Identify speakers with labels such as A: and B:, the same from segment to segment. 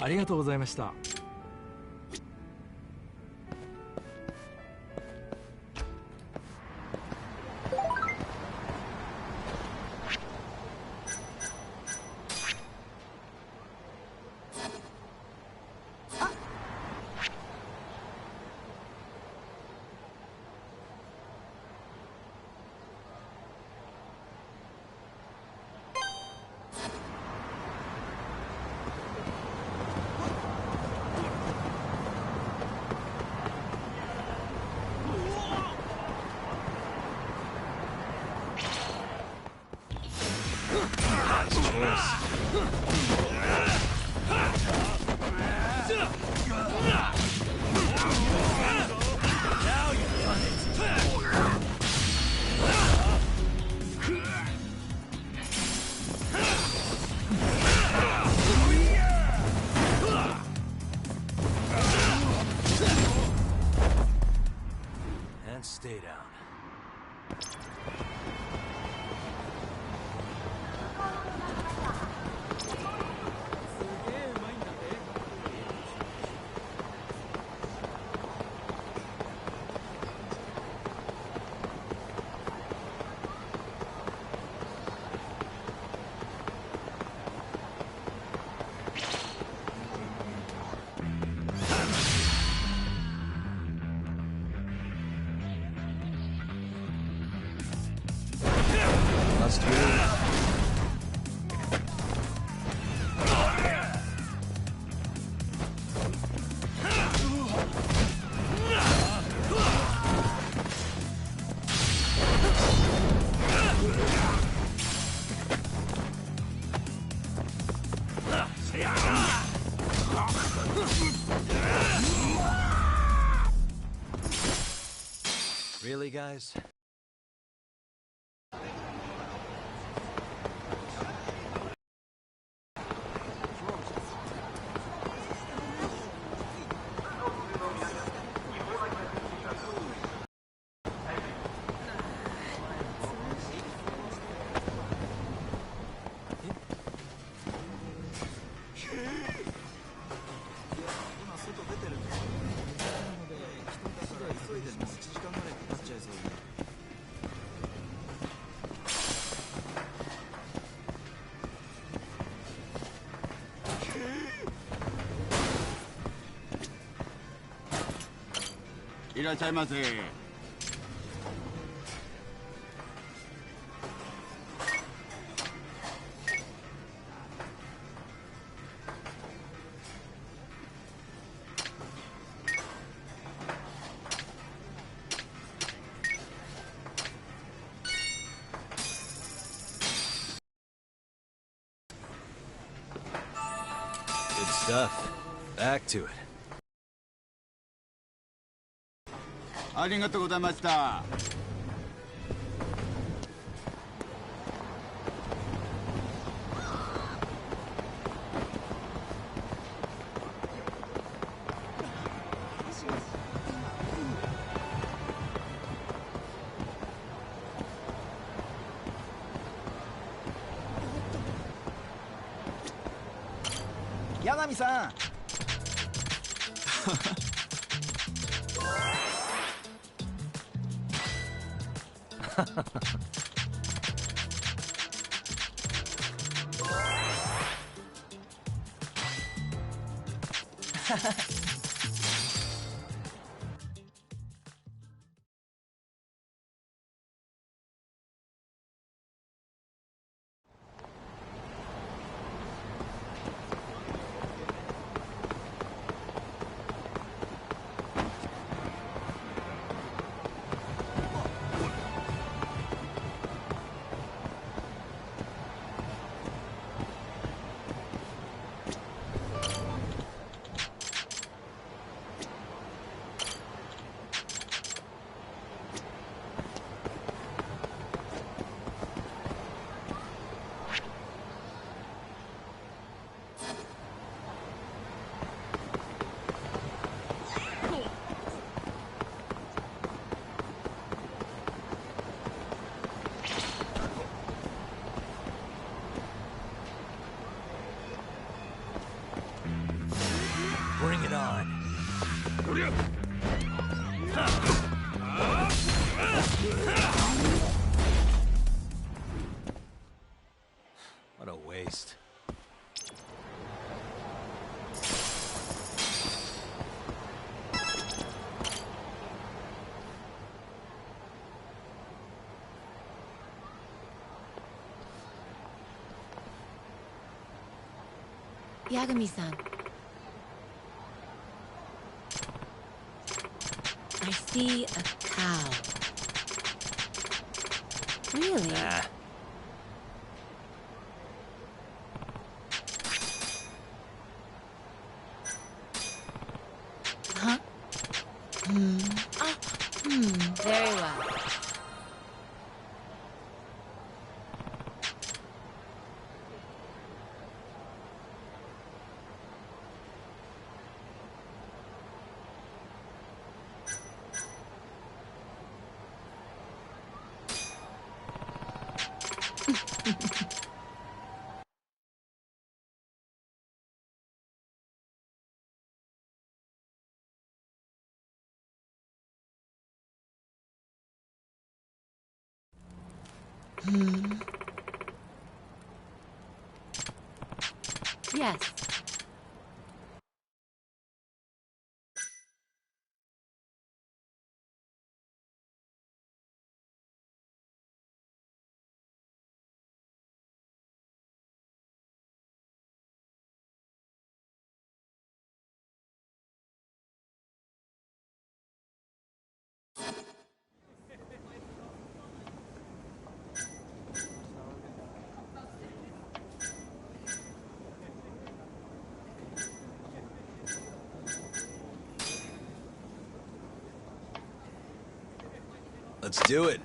A: ありがとうございました。
B: Stay down.
C: Really, guys?
D: いらっしゃいませ。
C: Good stuff. Back to it.
D: ありがとうございました。
E: 柳さん
C: What a waste.
A: Yagami-san. I see a cow. Really?
C: Nah.
A: Huh? Very well. Yes.
C: Let's do it.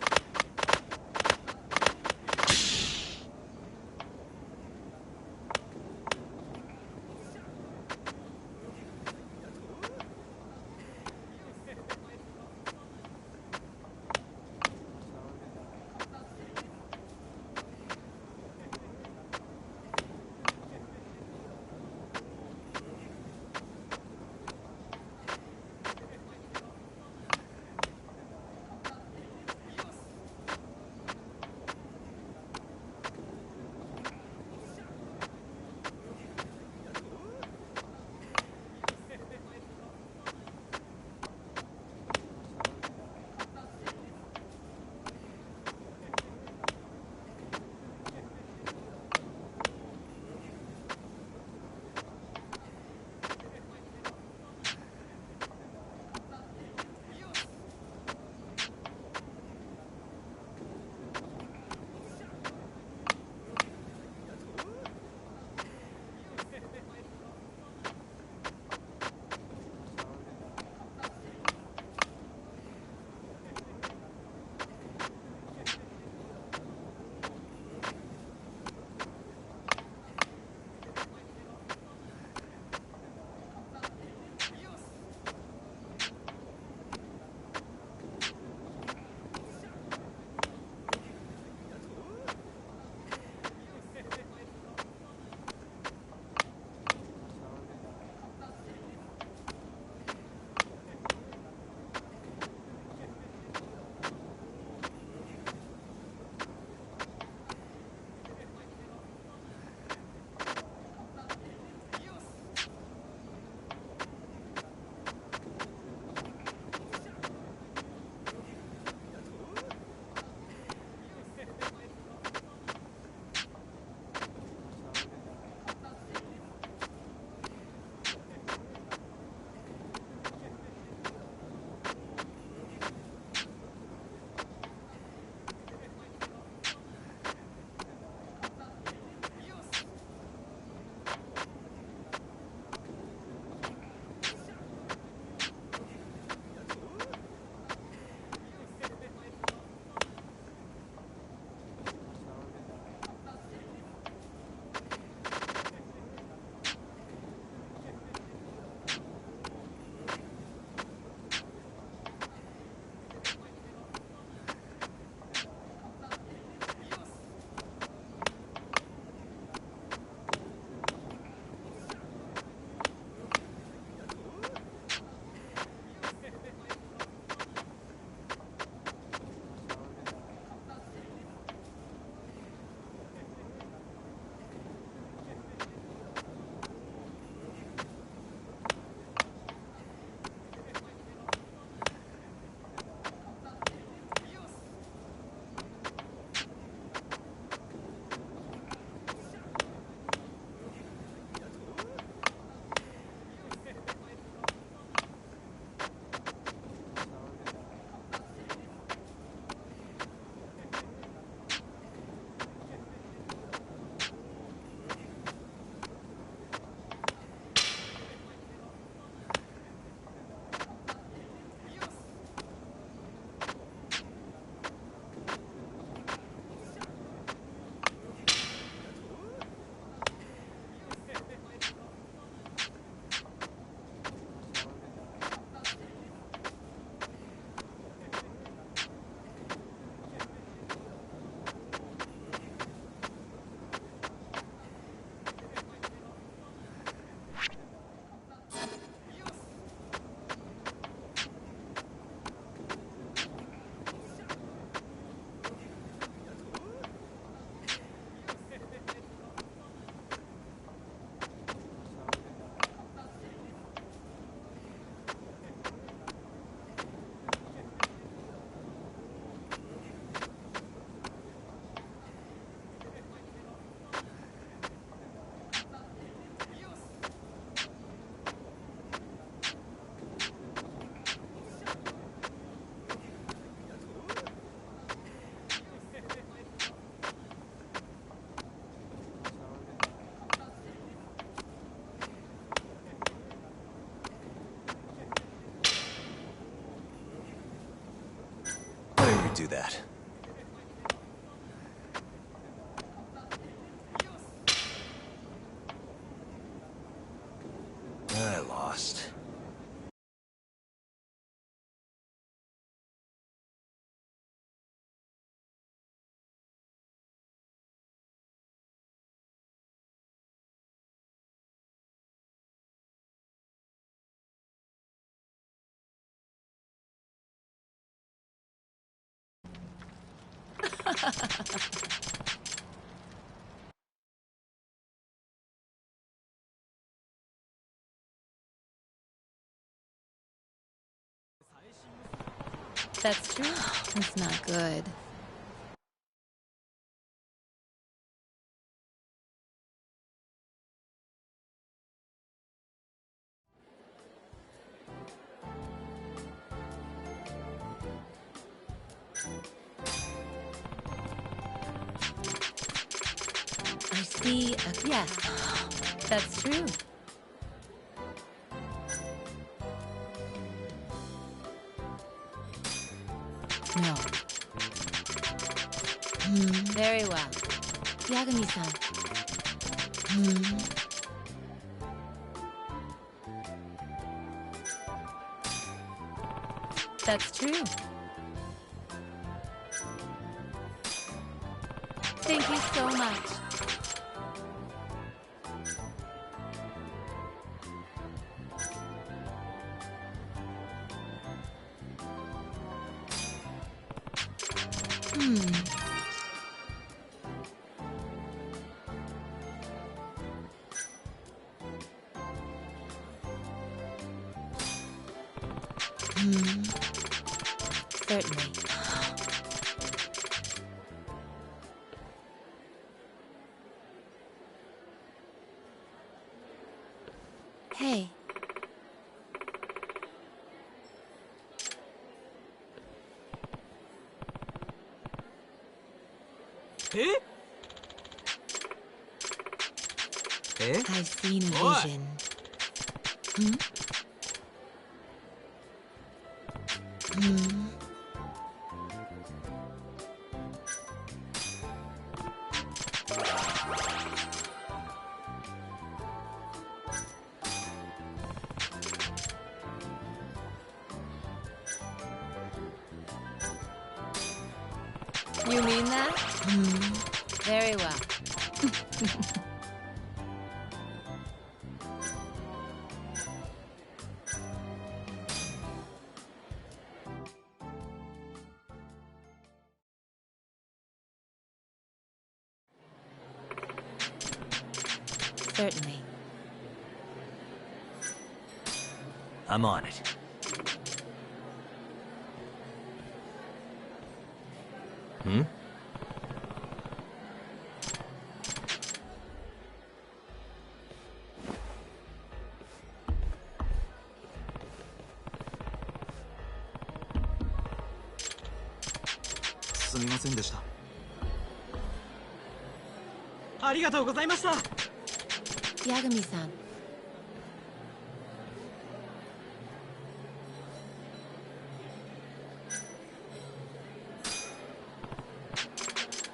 C: Can't do that. I lost.
A: That's true. That's not good. I see a... Yes, that's true. No. Very well. Yagami-san. That's true. Thank you so much. Certainly. Hey. I've seen a vision. You mean that? Very well. Certainly.
C: I'm on it. Hmm?
E: すみませんでした。
B: ありがとうございました。
A: Yagami-san.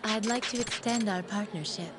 A: I'd like to extend our partnership.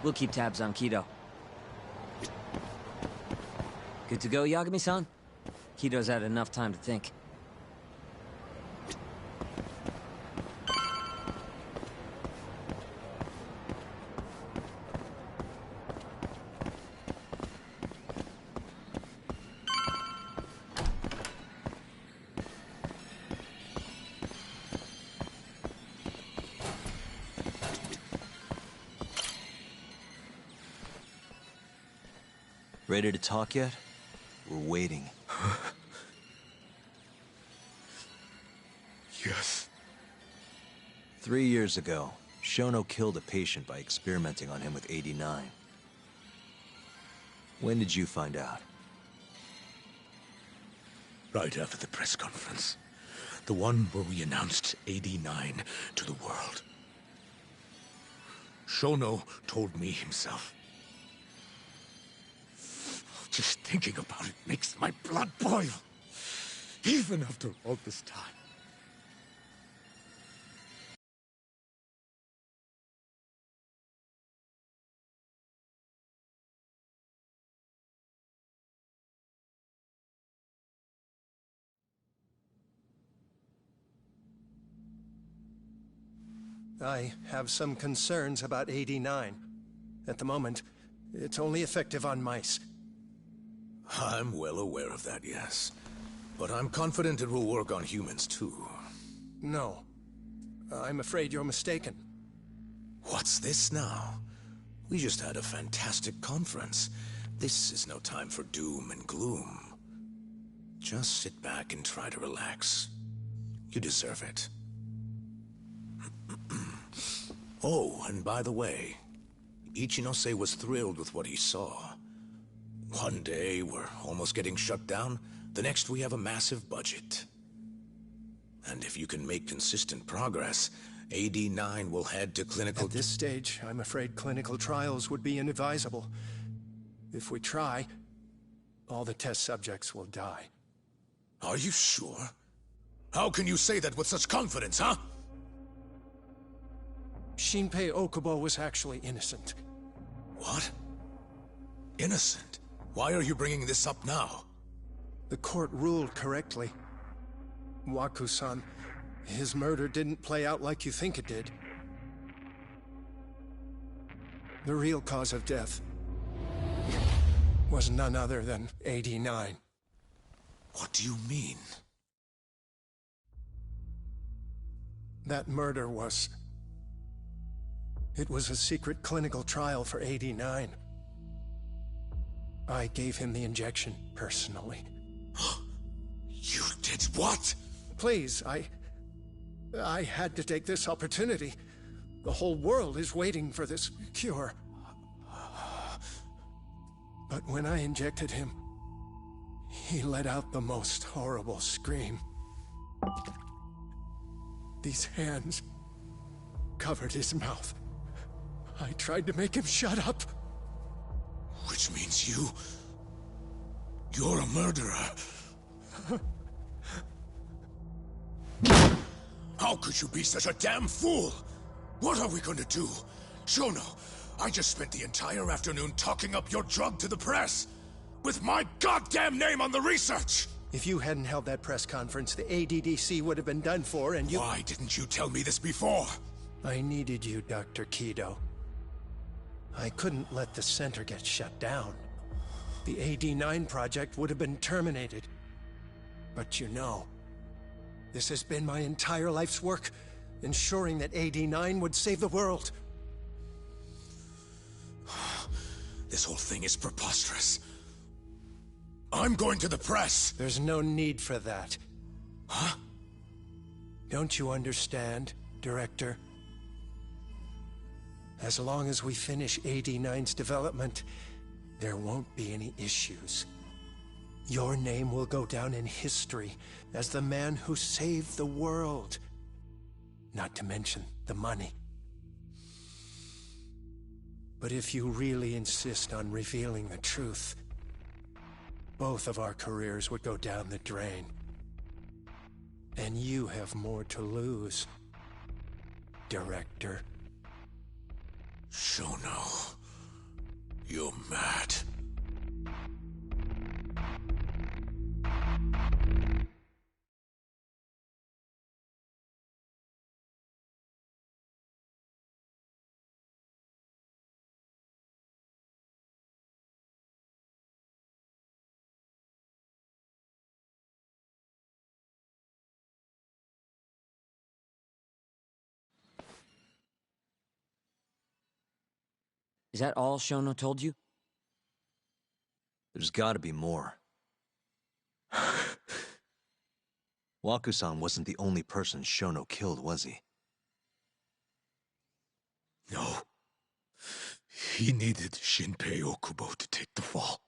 F: We'll keep tabs on Kido. Good to go, Yagami-san? Kido's had enough time to think.
C: Ready to talk yet? We're waiting.
G: Yes.
C: 3 years ago, Shono killed a patient by experimenting on him with 89. When did you find out?
G: Right after the press conference. The one where we announced 89 to the world. Shono told me himself. Just thinking about it makes my blood boil. Even after all this time.
H: I have some concerns about 89. At the moment, it's only effective on mice.
G: I'm well aware of that, yes. But I'm confident it will work on humans, too.
H: No. I'm afraid you're mistaken.
G: What's this now? We just had a fantastic conference. This is no time for doom and gloom. Just sit back and try to relax. You deserve it. Oh, and by the way, Ichinose was thrilled with what he saw. One day, we're almost getting shut down. The next, we have a massive budget. And if you can make consistent progress, AD9 will head to clinical...
H: At this stage, I'm afraid clinical trials would be inadvisable. If we try, all the test subjects will die.
G: Are you sure? How can you say that with such confidence, huh?
H: Shinpei Okubo was actually innocent.
G: What? Innocent? Why are you bringing this up now?
H: The court ruled correctly. Waku-san, his murder didn't play out like you think it did. The real cause of death was none other than 89.
G: What do you mean?
H: That murder was... It was a secret clinical trial for 89. I gave him the injection, personally.
G: You did what?
H: Please, I had to take this opportunity. The whole world is waiting for this cure. But when I injected him, he let out the most horrible scream. These hands covered his mouth. I tried to make him shut up.
G: Which means you're a murderer. How could you be such a damn fool? What are we gonna do? Shono, I just spent the entire afternoon talking up your drug to the press. With my goddamn name on the research!
H: If you hadn't held that press conference, the ADDC would have been done for, and you...
G: Why didn't you tell me this before?
H: I needed you, Dr. Kido. I couldn't let the center get shut down. The AD9 project would have been terminated. But you know, this has been my entire life's work, ensuring that AD9 would save the world.
G: This whole thing is preposterous. I'm going to the press!
H: There's no need for that.
G: Huh?
H: Don't you understand, Director? As long as we finish AD9's development, there won't be any issues. Your name will go down in history as the man who saved the world. Not to mention the money. But if you really insist on revealing the truth, both of our careers would go down the drain. And you have more to lose, Director.
G: Shono... You're mad.
F: Is that all Shono told you?
C: There's gotta be more. Waku-san wasn't the only person Shono killed, was he?
G: No. He needed Shinpei Okubo to take the fall.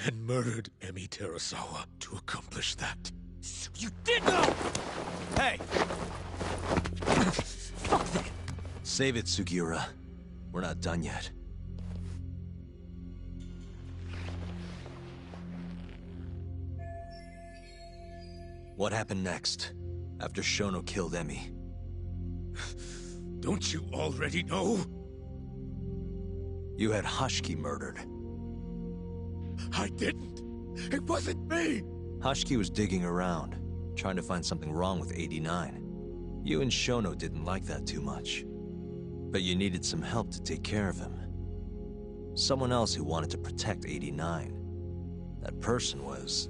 G: And murdered Emi Terasawa to accomplish that.
F: So you did know!
C: Hey! Save it, Sugiura. We're not done yet. What happened next, after Shono killed Emi?
G: Don't you already know?
C: You had Hashiki murdered.
G: I didn't. It wasn't me.
C: Hashiki was digging around, trying to find something wrong with 89. You and Shono didn't like that too much. But you needed some help to take care of him. Someone else who wanted to protect 89. That person was...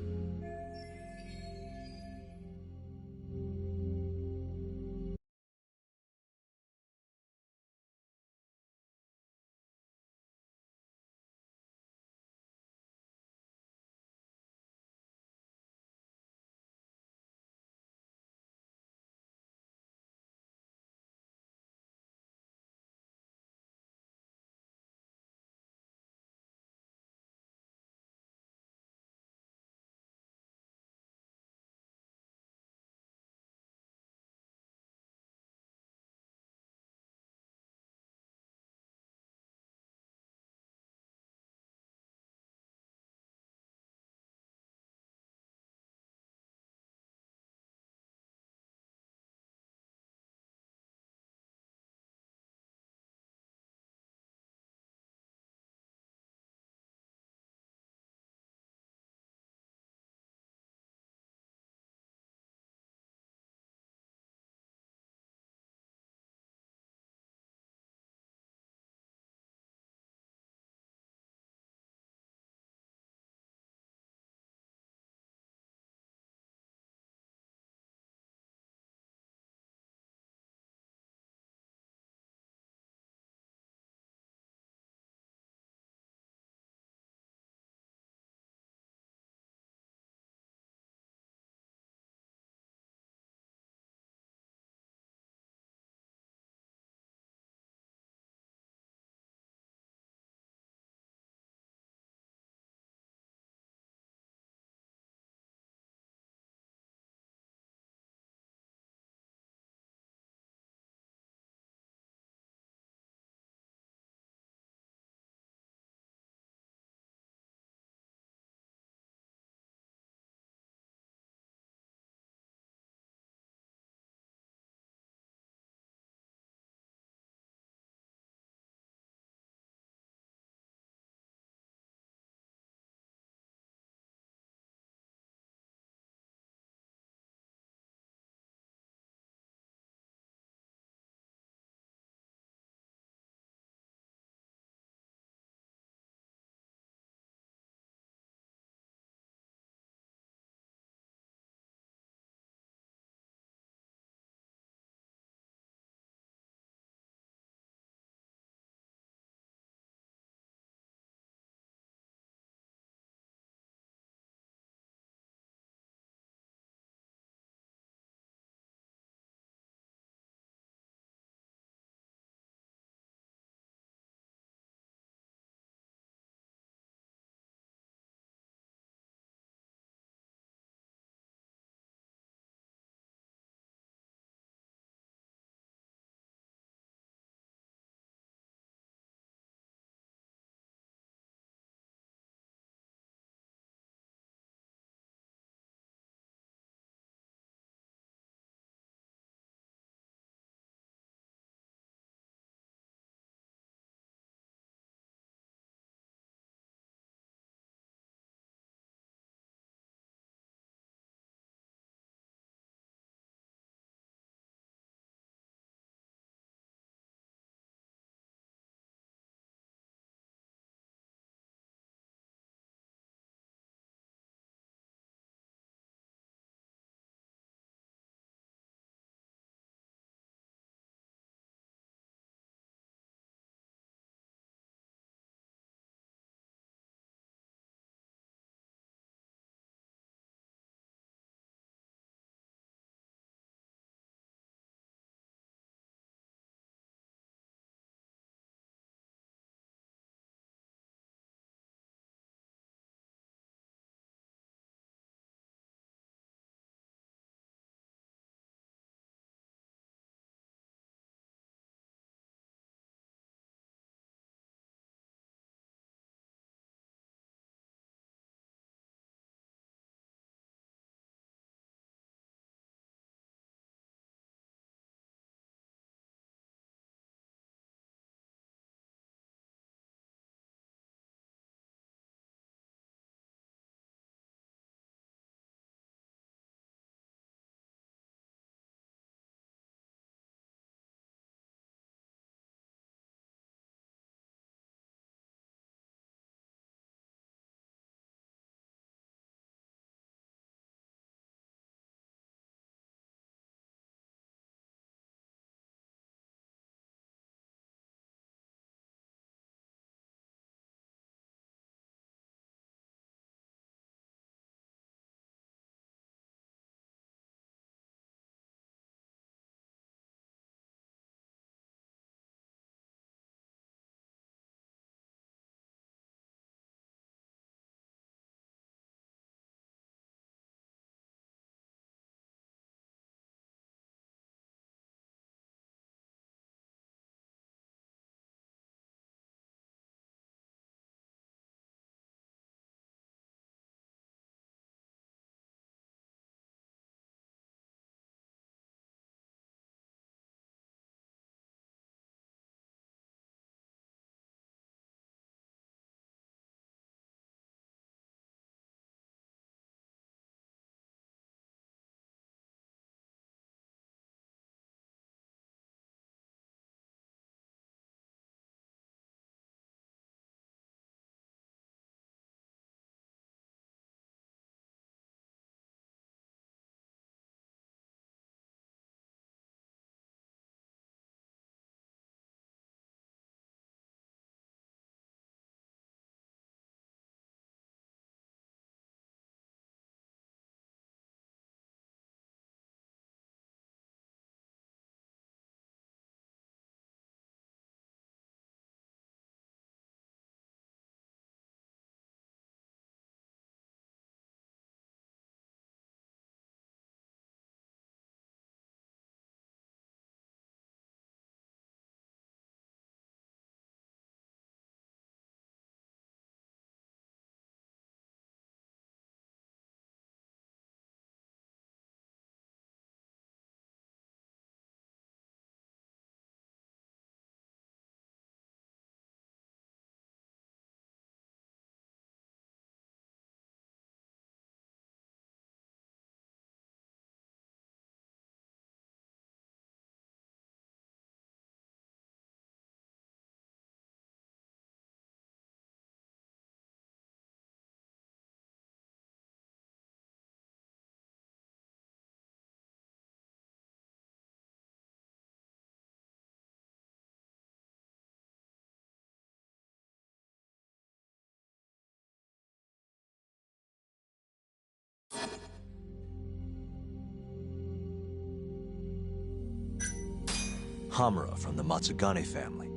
C: Hamura from the Matsugane family.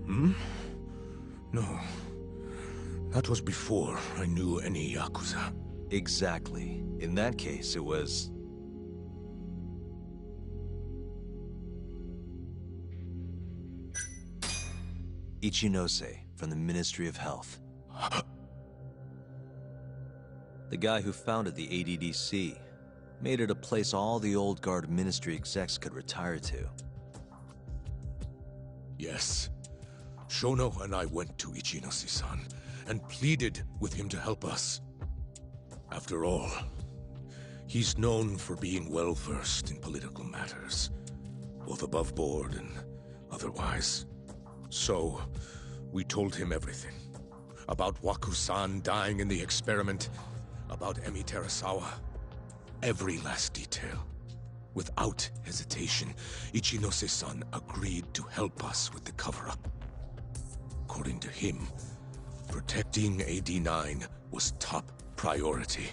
G: Hmm? No. That was before I knew any Yakuza.
C: Exactly. In that case, it was... Ichinose from the Ministry of Health. The guy who founded the ADDC made it a place all the old guard ministry execs could retire to.
G: Yes. Shono and I went to Ichinose-san and pleaded with him to help us. After all, he's known for being well-versed in political matters, both above board and otherwise. So, we told him everything. About Waku-san dying in the experiment, about Emi Terasawa. Every last detail. Without hesitation, Ichinose-san agreed to help us with the cover-up. According to him, protecting AD9 was top priority.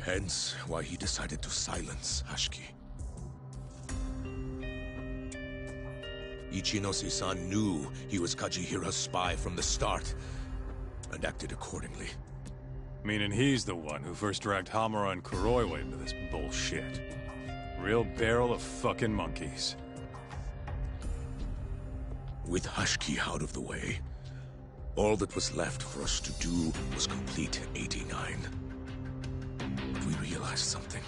G: Hence, why he decided to silence Hashiki. Ichinose-san knew he was Kajihira's spy from the start, and acted accordingly.
I: Meaning he's the one who first dragged Hamura and Kuroiwa into this bullshit. Real barrel of fucking monkeys.
G: With Hashiki out of the way, all that was left for us to do was complete 89. But we realized something.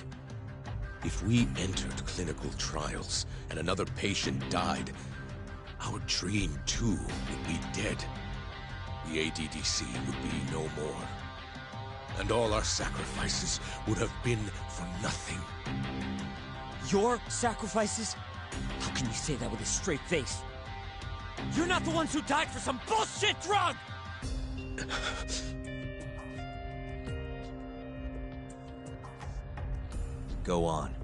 G: If we entered clinical trials and another patient died, our dream too would be dead. The ADDC would be no more. And all our sacrifices would have been for nothing.
F: Your sacrifices? How can you say that with a straight face? You're not the ones who died for some bullshit drug!
C: Go on.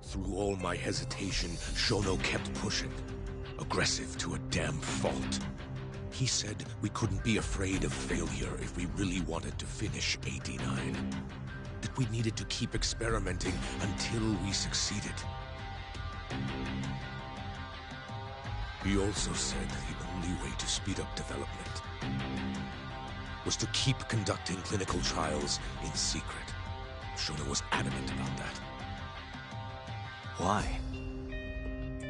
G: Through all my hesitation, Shono kept pushing. Aggressive to a damn fault. He said we couldn't be afraid of failure if we really wanted to finish 89. That we needed to keep experimenting until we succeeded. He also said the only way to speed up development was to keep conducting clinical trials in secret. Shono was adamant about that.
C: Why?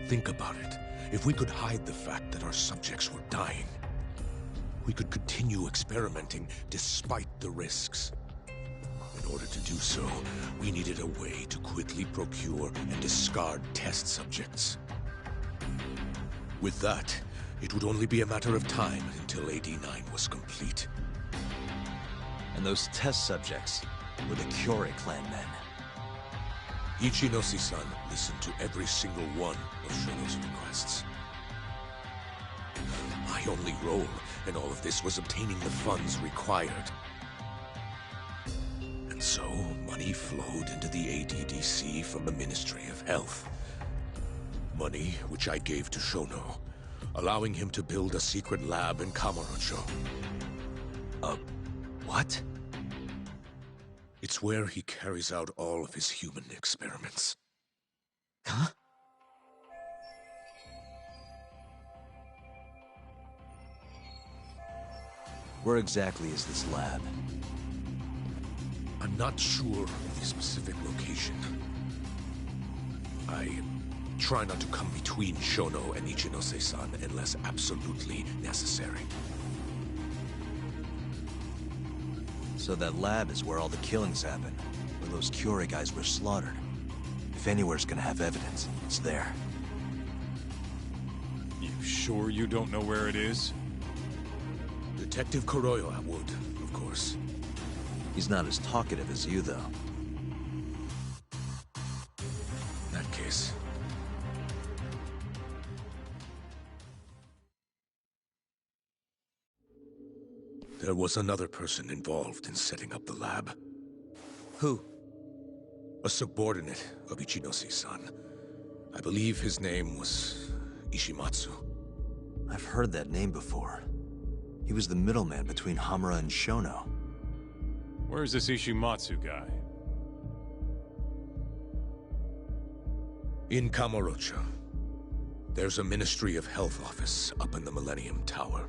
G: Think about it. If we could hide the fact that our subjects were dying, we could continue experimenting despite the risks. In order to do so, we needed a way to quickly procure and discard test subjects. With that, it would only be a matter of time until AD9 was complete.
C: And those test subjects were the Kyorei clan men.
G: Ichinose-san listened to every single one of Shono's requests. My only role in all of this was obtaining the funds required. And so, money flowed into the ADDC from the Ministry of Health. Money which I gave to Shono, allowing him to build a secret lab in Kamurocho.
C: What?
G: It's where he carries out all of his human experiments.
C: Huh? Where exactly is this lab?
G: I'm not sure of the specific location. I try not to come between Shono and Ichinose-san unless absolutely necessary.
C: So that lab is where all the killings happened, where those Kyorei guys were slaughtered. If anywhere's gonna have evidence, it's there.
I: You sure you don't know where it is?
G: Detective Kuroiwa would, of course.
C: He's not as talkative as you, though.
G: In that case... There was another person involved in setting up the lab.
C: Who?
G: A subordinate of Ichinose-san. I believe his name was Ishimatsu.
C: I've heard that name before. He was the middleman between Hamura and Shono.
I: Where's this Ishimatsu guy?
G: In Kamurocho, there's a Ministry of Health office up in the Millennium Tower.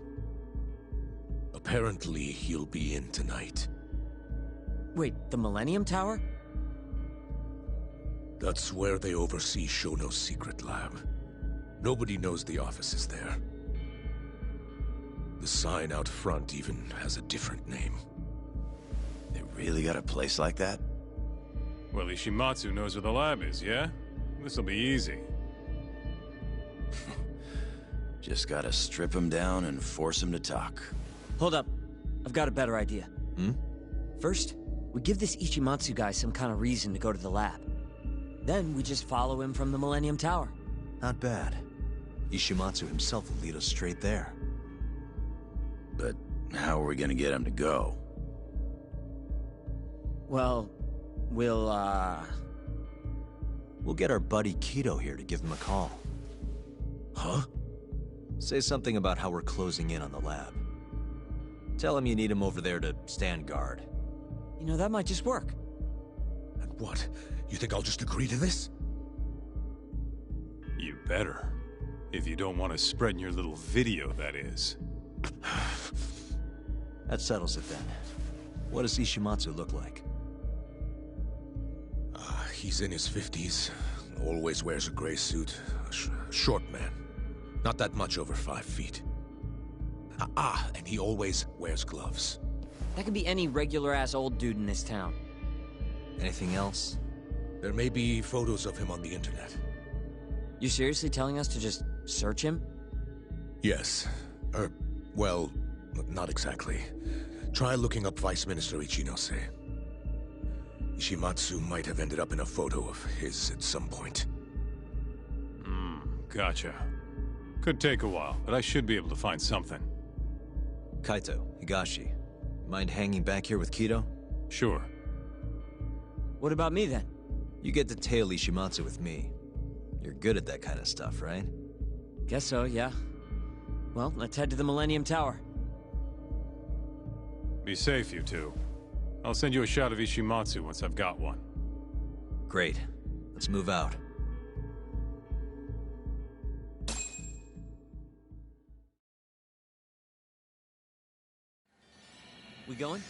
G: Apparently, he'll be in tonight.
F: Wait, the Millennium Tower?
G: That's where they oversee Shono's secret lab. Nobody knows the office is there. The sign out front even has a different name.
J: They really got a place like that?
I: Well, Ishimatsu knows where the lab is, yeah? This'll be easy.
J: Just gotta strip him down and force him to talk.
F: Hold up. I've got a better idea.
C: Hmm?
F: First, we give this Ichimatsu guy some kind of reason to go to the lab. Then we just follow him from the Millennium Tower.
C: Not bad. Ishimatsu himself will lead us straight there.
J: But how are we gonna get him to go?
F: Well, we'll
C: get our buddy Kido here to give him a call.
G: Huh?
C: Say something about how we're closing in on the lab. Tell him you need him over there to stand guard.
F: You know, that might just work.
G: And what? You think I'll just agree to this?
I: You better. If you don't want to spread in your little video, that is.
C: That settles it then. What does Ishimatsu look like?
G: He's in his 50s. Always wears a gray suit. Short man. Not that much over 5 feet. And he always wears gloves.
F: That could be any regular-ass old dude in this town.
C: Anything else?
G: There may be photos of him on the internet.
F: You seriously telling us to just search him?
G: Yes. Well, not exactly. Try looking up Vice Minister Ichinose. Ishimatsu might have ended up in a photo of his at some point.
I: Gotcha. Could take a while, but I should be able to find something.
C: Kaito, Higashi, mind hanging back here with Kido?
I: Sure.
F: What about me, then?
C: You get to tail Ishimatsu with me. You're good at that kind of stuff, right?
F: Guess so, yeah. Well, let's head to the Millennium Tower.
I: Be safe, you two. I'll send you a shot of Ishimatsu once I've got one.
C: Great. Let's move out.
F: We going?